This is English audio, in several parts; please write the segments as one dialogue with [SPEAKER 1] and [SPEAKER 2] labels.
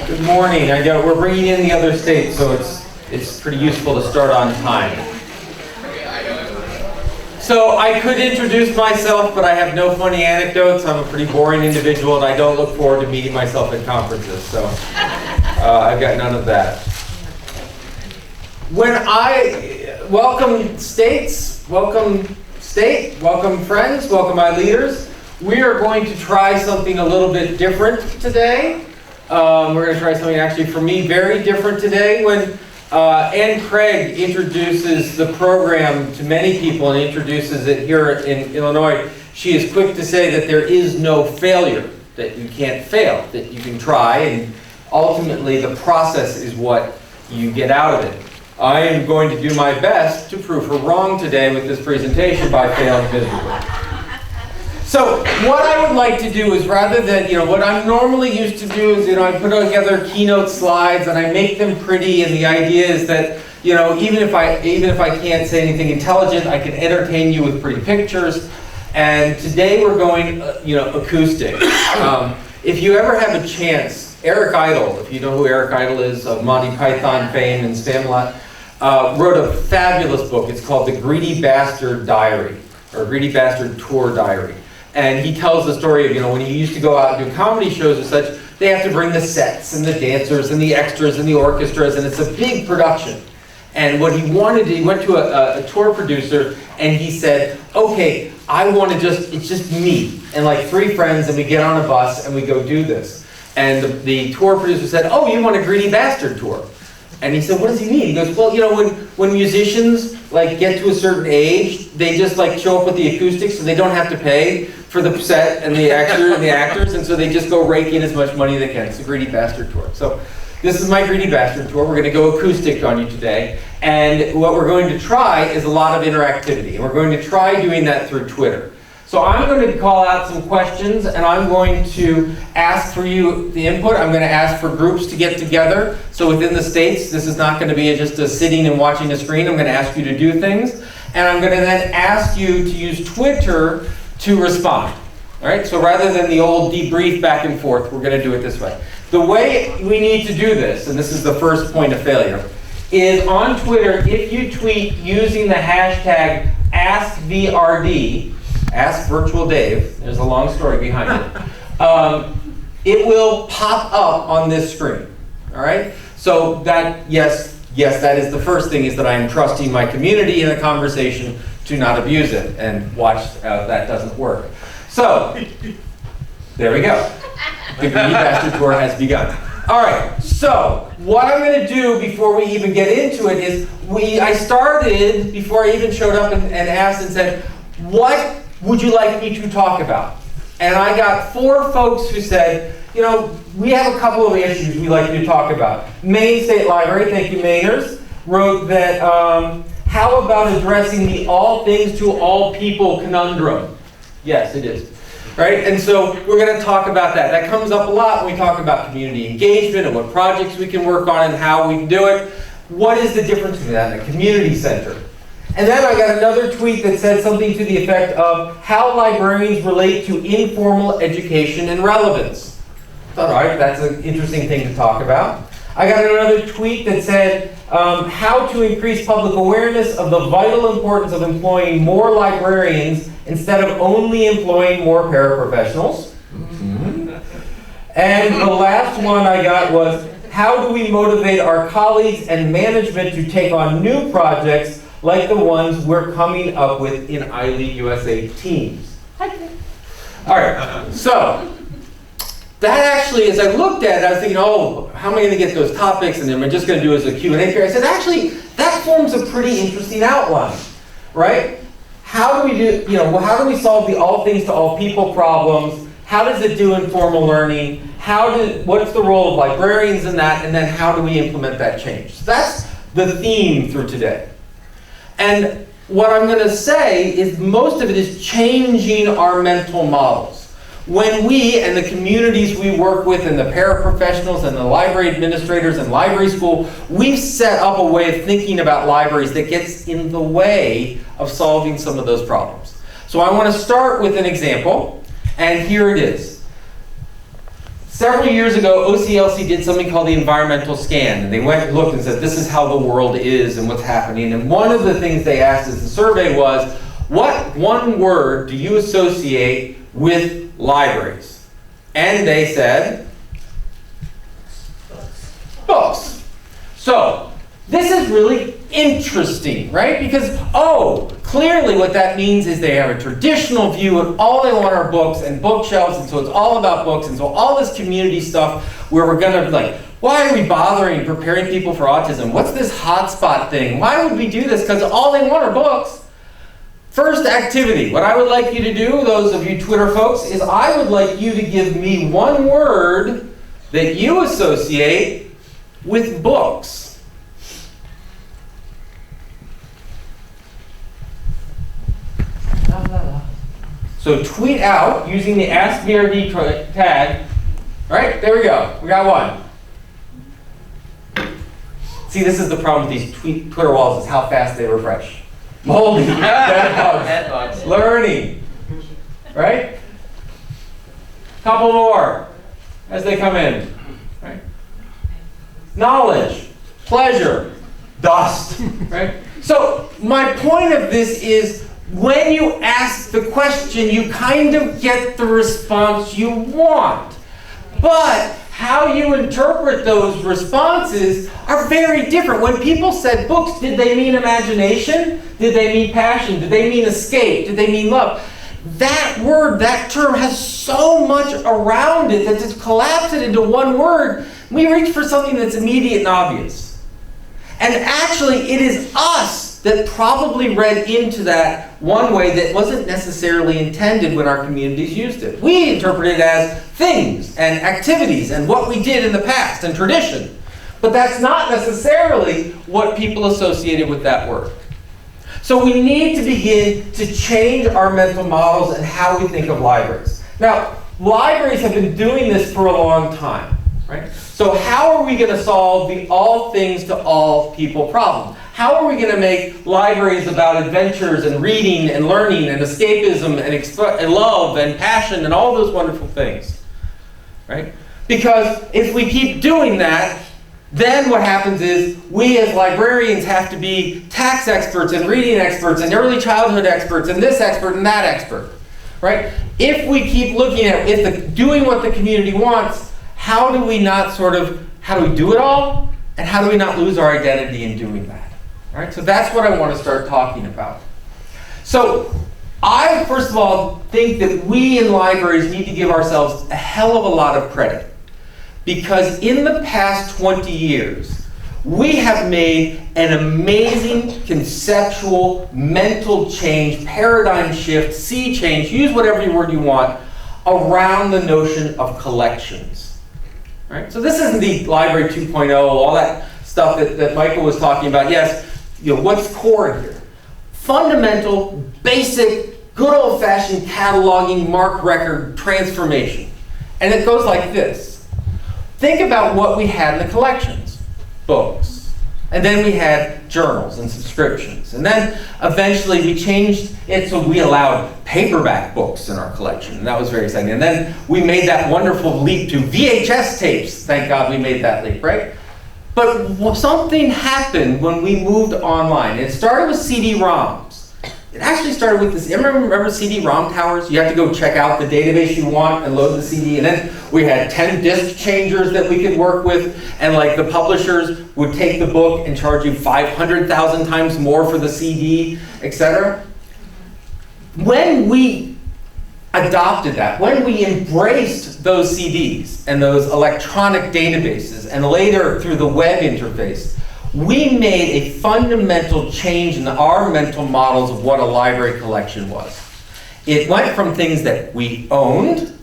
[SPEAKER 1] Good morning. We're bringing in the other states, so it's pretty useful to start on time. So I could introduce myself, but I have no funny anecdotes. I'm a pretty boring individual, and I don't look forward to meeting myself at conferences. So I've got none of that. When I welcome states, welcome state, welcome friends, welcome my leaders. We are going to try something a little bit different today. We're going to try something actually for me very different today. When Ann Craig introduces the program to many people and introduces it here in Illinois, she is quick to say that there is no failure, that you can't fail, that you can try, and ultimately the process is what you get out of it. I am going to do my best to prove her wrong today with this presentation by failing miserably. So what I would like to do is, rather than, what I'm normally used to do is, I put together keynote slides and I make them pretty, and the idea is that, even if I can't say anything intelligent, I can entertain you with pretty pictures. And today we're going, acoustic. If you ever have a chance, Eric Idle, if you know who Eric Idle is, of Monty Python fame and Spamalot, wrote a fabulous book. It's called The Greedy Bastard Diary, or Greedy Bastard Tour Diary. And he tells the story of, when he used to go out and do comedy shows and such, they have to bring the sets and the dancers and the extras and the orchestras, and it's a big production. And what he wanted, he went to a tour producer and he said, okay, it's just me and like 3 friends, and we get on a bus and we go do this. And the tour producer said, oh, you want a Greedy Bastard tour? And he said, what does he mean? He goes, well, when musicians get to a certain age, they just show up with the acoustics, so they don't have to pay for the set and the actors, and so they just go rake in as much money as they can. It's a Greedy Bastard tour. So this is my Greedy Bastard tour. We're going to go acoustic on you today, and what we're going to try is a lot of interactivity, and we're going to try doing that through Twitter. So I'm going to call out some questions, and I'm going to ask for you the input. I'm going to ask for groups to get together. So within the states, this is not going to be just a sitting and watching a screen. I'm going to ask you to do things. And I'm going to then ask you to use Twitter to respond. All right? So rather than the old debrief back and forth, we're going to do it this way. The way we need to do this, and this is the first point of failure, is on Twitter, if you tweet using the hashtag AskVRD, Ask Virtual Dave, there's a long story behind it, it will pop up on this screen, all right? So that, yes, that is the first thing, is that I am trusting my community in a conversation to not abuse it, and watch that doesn't work. So, there we go. The Greedy Bastard Tour has begun. All right, so what I'm going to do before we even get into it is, I started, before I even showed up and asked and said, what would you like me to talk about? And I got 4 folks who said, we have a couple of issues we'd like you to talk about. Maine State Library, thank you Mainers, wrote that, how about addressing the all things to all people conundrum? Yes, it is. Right? And so we're going to talk about that. That comes up a lot when we talk about community engagement and what projects we can work on and how we can do it. What is the difference between that and a community center? And then I got another tweet that said something to the effect of how librarians relate to informal education and relevance. All right, that's an interesting thing to talk about. I got another tweet that said how to increase public awareness of the vital importance of employing more librarians instead of only employing more paraprofessionals. Mm-hmm. And the last one I got was, how do we motivate our colleagues and management to take on new projects like the ones we're coming up with in iLead USA teams? All right, so that actually, as I looked at it, I was thinking, how am I going to get those topics? And then we're just going to do it as a Q&A period. I said, actually, that forms a pretty interesting outline, right? How do we do, how do we solve the all things to all people problems? How does it do informal learning? What's the role of librarians in that? And then how do we implement that change? So that's the theme through today. And what I'm going to say is most of it is changing our mental models. When we and the communities we work with and the paraprofessionals and the library administrators and library school, we've set up a way of thinking about libraries that gets in the way of solving some of those problems. So I want to start with an example, and here it is. Several years ago, OCLC did something called the environmental scan, and they went and looked and said, this is how the world is and what's happening. And one of the things they asked as the survey was, what one word do you associate with libraries? And they said, books. So, this is really interesting, right? Because, clearly what that means is they have a traditional view and all they want are books and bookshelves, and so it's all about books, and so all this community stuff where we're gonna be like, why are we bothering preparing people for autism? What's this hotspot thing? Why would we do this? Because all they want are books. First activity, what I would like you to do, those of you Twitter folks, is I would like you to give me one word that you associate with books. So tweet out using the AskBRD tag. All right, there we go. We got one. See, this is the problem with these Twitter walls, is how fast they refresh. Moldy, dead bugs, learning, right? Couple more as they come in. Right? Knowledge, pleasure, dust. Right? So my point of this is, when you ask the question, you kind of get the response you want. But how you interpret those responses are very different. When people said books, did they mean imagination? Did they mean passion? Did they mean escape? Did they mean love? That word, that term has so much around it that to collapse it into one word, we reach for something that's immediate and obvious. And actually, it is us that probably read into that one way that wasn't necessarily intended when our communities used it. We interpret it as things and activities and what we did in the past and tradition. But that's not necessarily what people associated with that word. So we need to begin to change our mental models and how we think of libraries. Now, libraries have been doing this for a long time, right? So how are we going to solve the all things to all people problem? How are we going to make libraries about adventures and reading and learning and escapism and love and passion and all those wonderful things? Right? Because if we keep doing that, then what happens is we as librarians have to be tax experts and reading experts and early childhood experts and this expert and that expert. Right? If we keep looking at doing what the community wants, how do we do it all? And how do we not lose our identity in doing that? All right, so that's what I want to start talking about. So I, first of all, think that we in libraries need to give ourselves a hell of a lot of credit. Because in the past 20 years, we have made an amazing conceptual, mental change, paradigm shift, sea change, use whatever word you want, around the notion of collections. All right, so this isn't the Library 2.0, all that stuff that Michael was talking about. Yes, what's core here? Fundamental, basic, good old-fashioned cataloging, mark record, transformation. And it goes like this. Think about what we had in the collections. Books. And then we had journals and subscriptions. And then eventually we changed it so we allowed paperback books in our collection. And that was very exciting. And then we made that wonderful leap to VHS tapes. Thank God we made that leap, right? But something happened when we moved online. It started with CD-ROMs. It actually started with this, remember CD-ROM towers? You have to go check out the database you want and load the CD. And then we had 10 disc changers that we could work with. And like the publishers would take the book and charge you 500,000 times more for the CD, etc. When we adopted that, when we embraced those CDs and those electronic databases, and later through the web interface, we made a fundamental change in our mental models of what a library collection was. It went from things that we owned,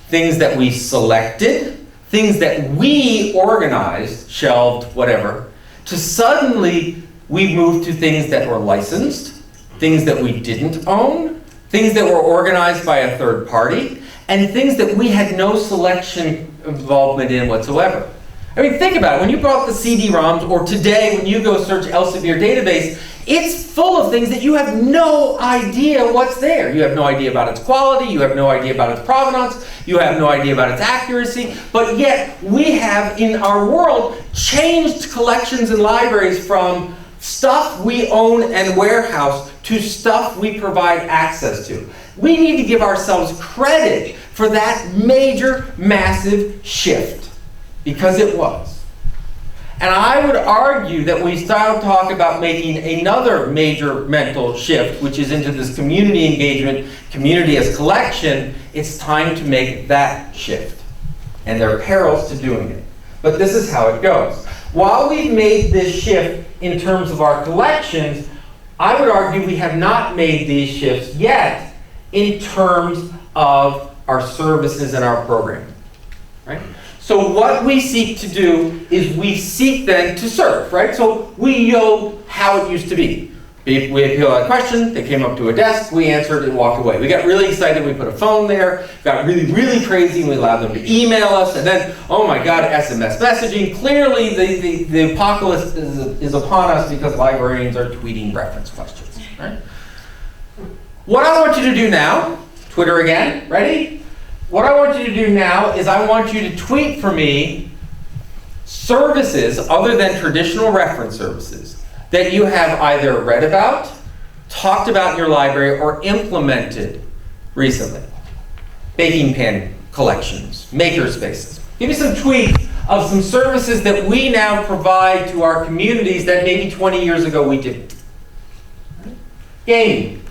[SPEAKER 1] things that we selected, things that we organized, shelved, whatever, to suddenly we moved to things that were licensed, things that we didn't own, things that were organized by a third party, and things that we had no selection involvement in whatsoever. I mean, think about it. When you brought the CD-ROMs, or today when you go search Elsevier database, It's full of things that you have no idea what's there. You have no idea about its quality, you have no idea about its provenance, you have no idea about its accuracy, but yet we have in our world changed collections and libraries from stuff we own and warehouse to stuff we provide access to. We need to give ourselves credit for that major, massive shift, because it was. And I would argue that we start to talk about making another major mental shift, which is into this community engagement, community as collection. It's time to make that shift. And there are perils to doing it. But this is how it goes. While we've made this shift in terms of our collections, I would argue we have not made these shifts yet in terms of our services and our programming. Right? So what we seek to do is we seek then to serve, right? So we know how it used to be. We appeal a question, they came up to a desk, we answered and walked away. We got really excited, we put a phone there, got really, really crazy, and we allowed them to email us, and then, oh my God, SMS messaging. Clearly the apocalypse is upon us because librarians are tweeting reference questions, right? What I want you to do now, Twitter again, ready? What I want you to do now is I want you to tweet for me services other than traditional reference services that you have either read about, talked about in your library, or implemented recently. Baking pen collections, maker spaces. Give me some tweets of some services that we now provide to our communities that maybe 20 years ago we didn't. Gaming,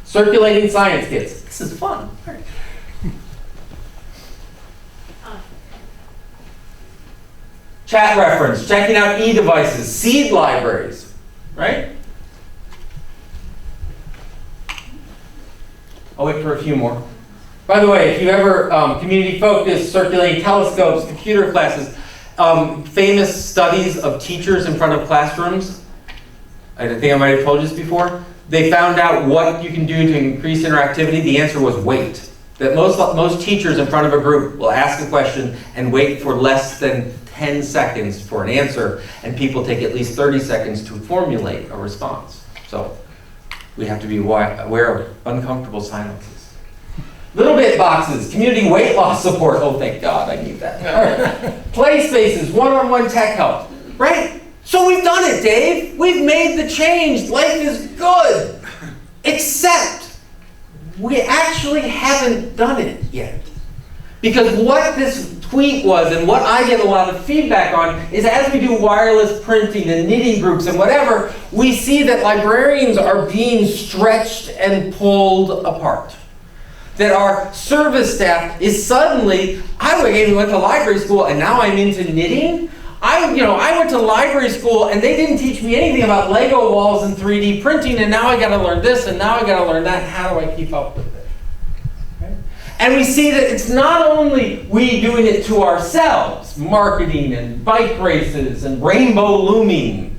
[SPEAKER 1] circulating science kits. This is fun. Chat reference, checking out e-devices, seed libraries, right? I'll wait for a few more. By the way, if you ever community-focused, circulating telescopes, computer classes, famous studies of teachers in front of classrooms, I think I might have told you this before, they found out what you can do to increase interactivity. The answer was wait. That most teachers in front of a group will ask a question and wait for less than 10 seconds for an answer, and people take at least 30 seconds to formulate a response. So we have to be aware of uncomfortable silences. Little bit boxes, community weight loss support. Oh, thank God, I need that. All right. Play spaces, one-on-one tech help. Right? So we've done it, Dave. We've made the change. Life is good. Except we actually haven't done it yet. Because what this tweet was, and what I get a lot of feedback on, is as we do wireless printing and knitting groups and whatever, we see that librarians are being stretched and pulled apart. That our service staff is suddenly, I went to library school and now I'm into knitting. I went to library school and they didn't teach me anything about Lego walls and 3D printing, and now I got to learn this and now I got to learn that. How do I keep up with it? And we see that it's not only we doing it to ourselves, marketing and bike races and rainbow looming.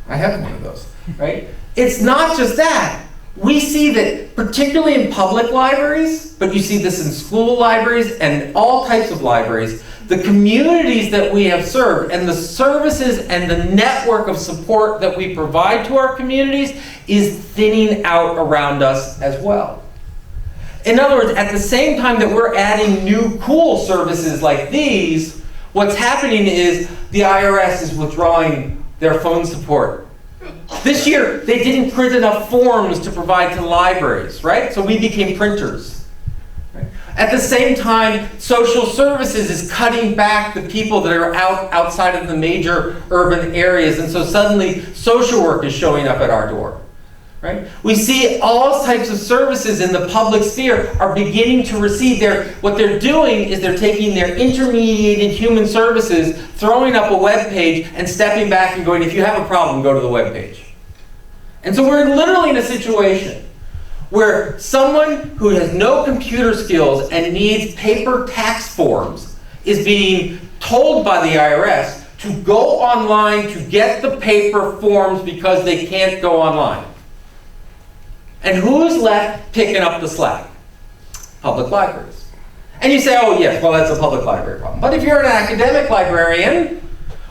[SPEAKER 1] I have one of those, right? It's not just that. We see that particularly in public libraries, but you see this in school libraries and all types of libraries, the communities that we have served and the services and the network of support that we provide to our communities is thinning out around us as well. In other words, at the same time that we're adding new cool services like these, what's happening is the IRS is withdrawing their phone support. This year, they didn't print enough forms to provide to libraries, right? So we became printers. Right? At the same time, social services is cutting back the people that are outside of the major urban areas, and so suddenly social work is showing up at our door. Right? We see all types of services in the public sphere are beginning to recede. What they're doing is they're taking their intermediated human services, throwing up a web page, and stepping back and going, if you have a problem, go to the web page. And so we're literally in a situation where someone who has no computer skills and needs paper tax forms is being told by the IRS to go online to get the paper forms because they can't go online. And who's left picking up the slack? Public libraries. And you say, oh yes, well that's a public library problem. But if you're an academic librarian,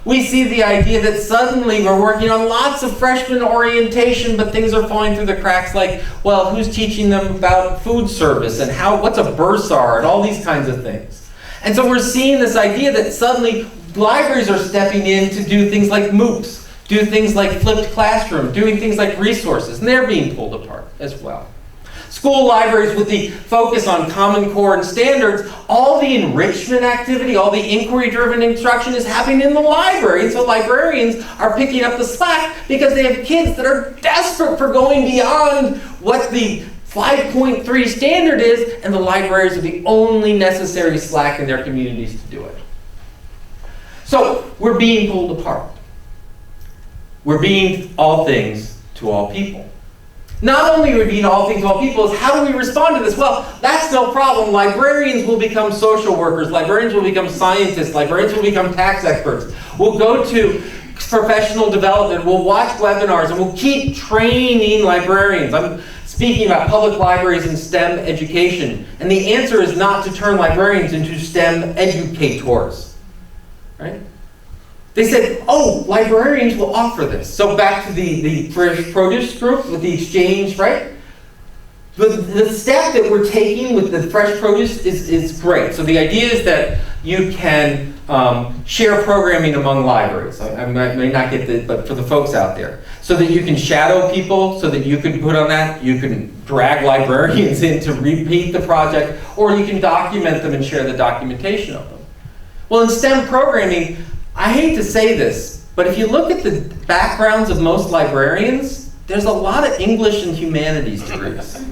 [SPEAKER 1] We see the idea that suddenly we're working on lots of freshman orientation, but things are falling through the cracks like, well, who's teaching them about food service and what's a bursar and all these kinds of things. And so we're seeing this idea that suddenly libraries are stepping in to do things like MOOCs, do things like flipped classroom, doing things like resources, and they're being pulled apart as well. School libraries with the focus on Common Core and standards, all the enrichment activity, all the inquiry-driven instruction is happening in the library. And so librarians are picking up the slack because they have kids that are desperate for going beyond what the 5.3 standard is, and the libraries are the only necessary slack in their communities to do it. So we're being pulled apart. We're being all things to all people. Not only are we being all things to all people, is how do we respond to this? Well, that's no problem. Librarians will become social workers. Librarians will become scientists. Librarians will become tax experts. We'll go to professional development. We'll watch webinars, and we'll keep training librarians. I'm speaking about public libraries and STEM education. And the answer is not to turn librarians into STEM educators. Right? They said, oh, librarians will offer this. So back to the fresh produce group with the exchange, right? The step that we're taking with the fresh produce is great. So the idea is that you can share programming among libraries. I may not get the, but for the folks out there. So that you can shadow people, so that you can put on that, you can drag librarians in to repeat the project, or you can document them and share the documentation of them. Well, in STEM programming, I hate to say this, but if you look at the backgrounds of most librarians, there's a lot of English and humanities degrees,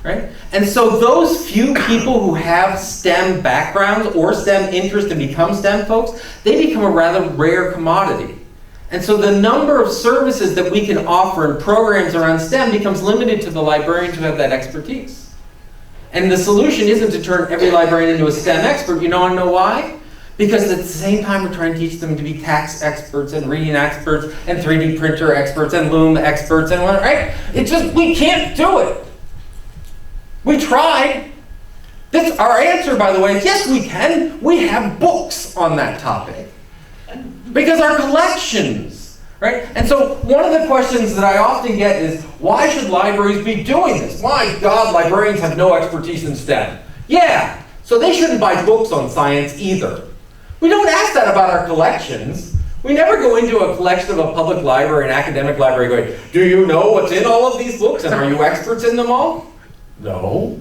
[SPEAKER 1] right? And so those few people who have STEM backgrounds or STEM interest and become STEM folks, they become a rather rare commodity. And so the number of services that we can offer and programs around STEM becomes limited to the librarians who have that expertise. And the solution isn't to turn every librarian into a STEM expert. You want to know why? Because at the same time, we're trying to teach them to be tax experts and reading experts and 3D printer experts and Loom experts and what, right? It's just, we can't do it. We tried. Our answer, by the way, is yes, we can. We have books on that topic. Because our collections, right? And so one of the questions that I often get is, why should libraries be doing this? My God, librarians have no expertise in STEM. Yeah, so they shouldn't buy books on science either. We don't ask that about our collections. We never go into a collection of a public library, an academic library going, do you know what's in all of these books and are you experts in them all? No.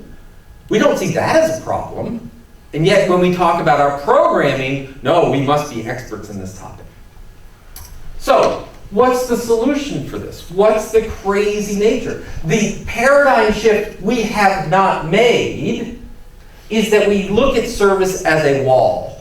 [SPEAKER 1] We don't see that as a problem. And yet when we talk about our programming, no, we must be experts in this topic. So, what's the solution for this? What's the crazy nature? The paradigm shift we have not made is that we look at service as a wall.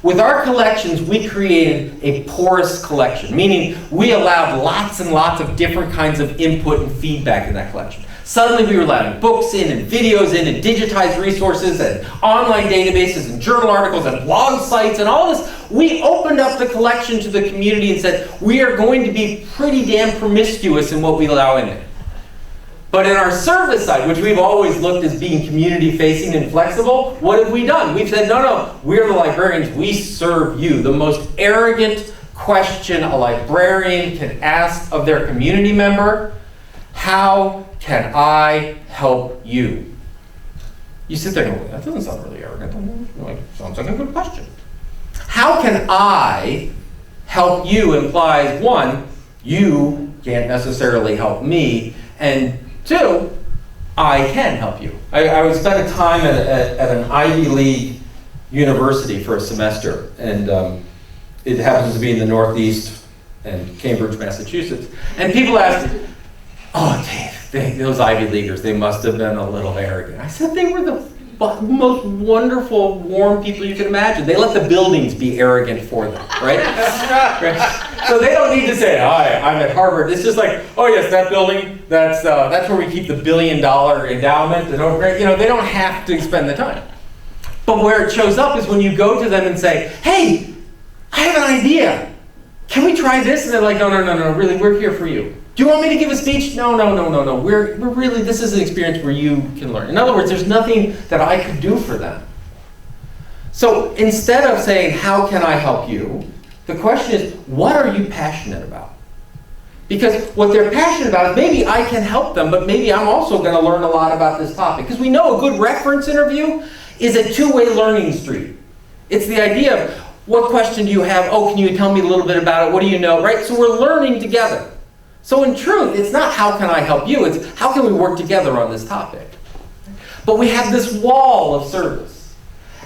[SPEAKER 1] With our collections, we created a porous collection, meaning we allowed lots and lots of different kinds of input and feedback in that collection. Suddenly we were allowing books in and videos in and digitized resources and online databases and journal articles and blog sites and all this. We opened up the collection to the community and said, we are going to be pretty damn promiscuous in what we allow in it. But in our service side, which we've always looked as being community-facing and flexible, what have we done? We've said, no, we're the librarians, we serve you. The most arrogant question a librarian can ask of their community member, how can I help you? You sit there and go, that doesn't sound really arrogant. Sounds like a good question. How can I help you implies, one, you can't necessarily help me, and two, I can help you. I spent a time at an Ivy League university for a semester, and it happens to be in the Northeast and Cambridge, Massachusetts. And people asked, oh, Dave, those Ivy Leaguers, they must have been a little arrogant. I said they were the most wonderful, warm people you can imagine. They let the buildings be arrogant for them, right? Right? So they don't need to say, hi, I'm at Harvard. It's just like, oh yes, that building, that's where we keep the $1 billion endowment. They don't have to spend the time. But where it shows up is when you go to them and say, hey, I have an idea. Can we try this? And they're like, no, really, we're here for you. Do you want me to give a speech? No. We're really, this is an experience where you can learn. In other words, there's nothing that I could do for them. So instead of saying, how can I help you? The question is, what are you passionate about? Because what they're passionate about is maybe I can help them, but maybe I'm also going to learn a lot about this topic. Because we know a good reference interview is a two-way learning street. It's the idea of, what question do you have? Oh, can you tell me a little bit about it? What do you know? Right? So we're learning together. So in truth, it's not how can I help you, it's how can we work together on this topic. But we have this wall of service.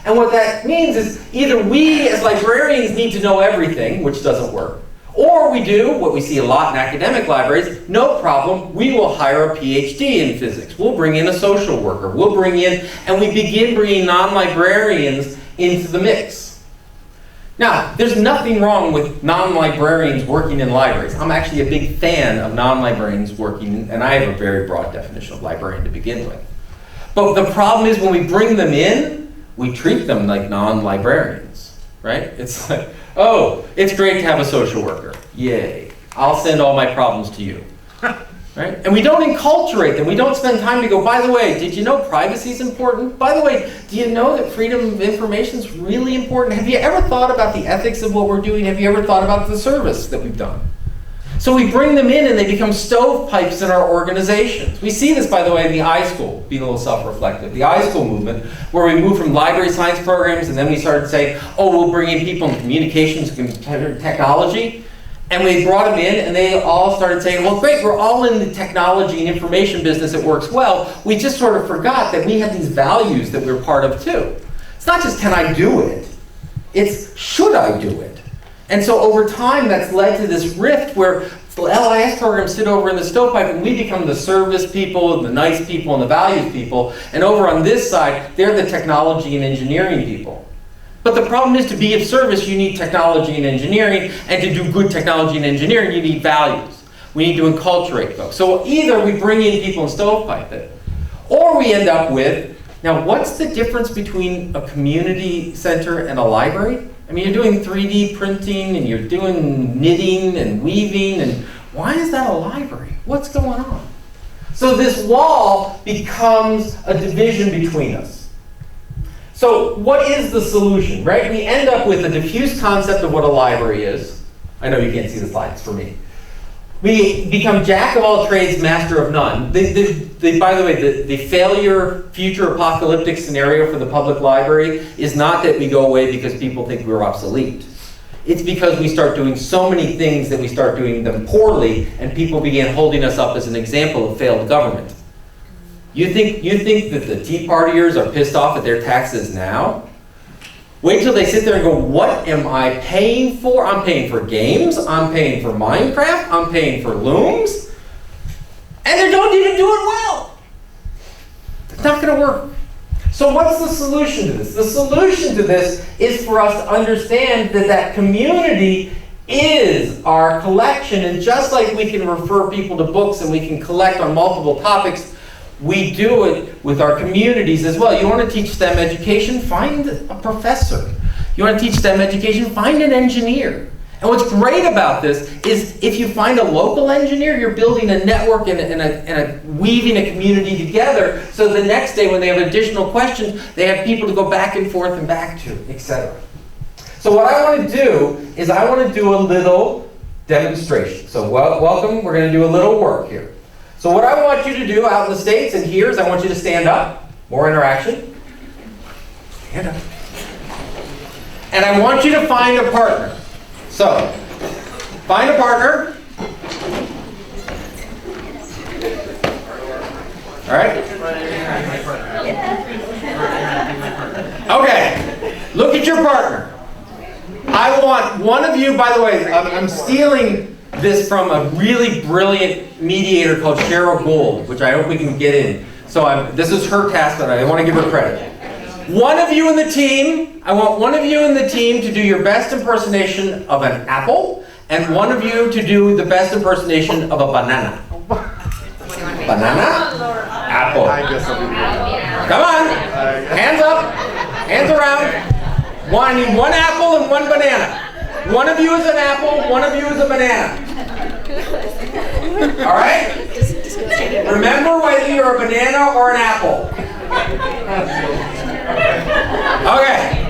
[SPEAKER 1] And what that means is either we as librarians need to know everything, which doesn't work, or we do, what we see a lot in academic libraries, no problem, we will hire a PhD in physics. We'll bring in a social worker. We'll bring in, and we begin bringing non-librarians into the mix. Now, there's nothing wrong with non-librarians working in libraries. I'm actually a big fan of non-librarians working, and I have a very broad definition of librarian to begin with. But the problem is when we bring them in, we treat them like non-librarians, right? It's like, oh, it's great to have a social worker. Yay. I'll send all my problems to you. Right? And we don't enculturate them. We don't spend time to go, by the way, did you know privacy is important? By the way, do you know that freedom of information is really important? Have you ever thought about the ethics of what we're doing? Have you ever thought about the service that we've done? So we bring them in and they become stovepipes in our organizations. We see this, by the way, in the iSchool, being a little self-reflective. The iSchool movement, where we moved from library science programs and then we started saying, oh, we'll bring in people in communications and technology. And we brought them in, and they all started saying, well, great, we're all in the technology and information business, it works well. We just sort of forgot that we had these values that we were part of too. It's not just, can I do it? It's, should I do it? And so over time, that's led to this rift where the LIS programs sit over in the stovepipe, and we become the service people, the nice people, and the values people. And over on this side, they're the technology and engineering people. But the problem is, to be of service, you need technology and engineering, and to do good technology and engineering, you need values. We need to enculturate folks. So either we bring in people and stovepipe it, or we end up with, now what's the difference between a community center and a library? I mean, you're doing 3D printing, and you're doing knitting and weaving, and why is that a library? What's going on? So this wall becomes a division between us. So what is the solution, right? We end up with a diffuse concept of what a library is. I know you can't see the slides for me. We become jack of all trades, master of none. By the way, the failure, future apocalyptic scenario for the public library is not that we go away because people think we're obsolete. It's because we start doing so many things that we start doing them poorly, and people begin holding us up as an example of failed government. You think that the Tea Partiers are pissed off at their taxes now? Wait till they sit there and go, what am I paying for? I'm paying for games, I'm paying for Minecraft, I'm paying for looms, and they don't even do it well. It's not going to work. So what's the solution to this? The solution to this is for us to understand that that community is our collection, and just like we can refer people to books and we can collect on multiple topics, we do it with our communities as well. You want to teach STEM education? Find a professor. You want to teach STEM education? Find an engineer. And what's great about this is if you find a local engineer, you're building a network and weaving a community together, so the next day when they have additional questions, they have people to go back and forth and back to, etc. So what I want to do is I want to do a little demonstration. So welcome, we're going to do a little work here. So what I want you to do out in the States and here is I want you to stand up. More interaction. Stand up. And I want you to find a partner. So, find a partner. All right? Okay. Look at your partner. I want one of you, by the way, I'm stealing this from a really brilliant mediator called Cheryl Gould, which I hope we can get in. So this is her task, but I want to give her credit. One of you in the team, I want one of you in the team to do your best impersonation of an apple, and one of you to do the best impersonation of a banana. Banana? Apple. Come on. Hands up. Hands around. I need one apple and one banana. One of you is an apple, one of you is a banana. All right? Remember whether you're a banana or an apple. Okay.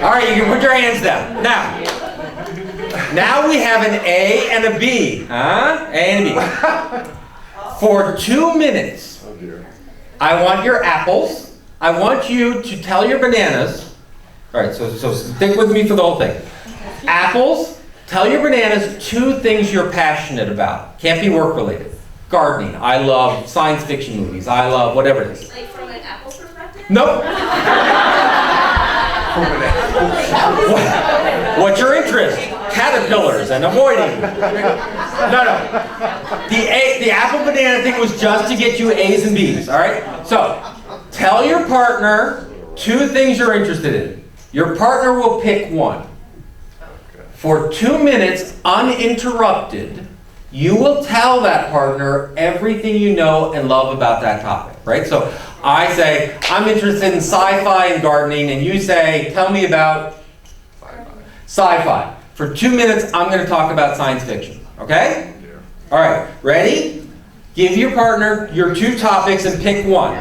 [SPEAKER 1] All right, you can put your hands down. Now, Now we have an A and a B. Huh? A and a B. For 2 minutes, I want your apples. I want you to tell your bananas. All right, so stick with me for the whole thing. Apples, tell your bananas 2 things you're passionate about. Can't be work-related. Gardening. I love science fiction movies. I love whatever it is.
[SPEAKER 2] Like from an apple perspective?
[SPEAKER 1] Nope. What's your interest? Caterpillars and avoiding. No. The apple banana thing was just to get you A's and B's, all right? So, tell your partner 2 things you're interested in. Your partner will pick one. For 2 minutes, uninterrupted, you will tell that partner everything you know and love about that topic, right? So, I say, I'm interested in sci-fi and gardening, and you say, tell me about sci-fi. For 2 minutes, I'm going to talk about science fiction. Okay? All right. Ready? Give your partner your 2 topics and pick one.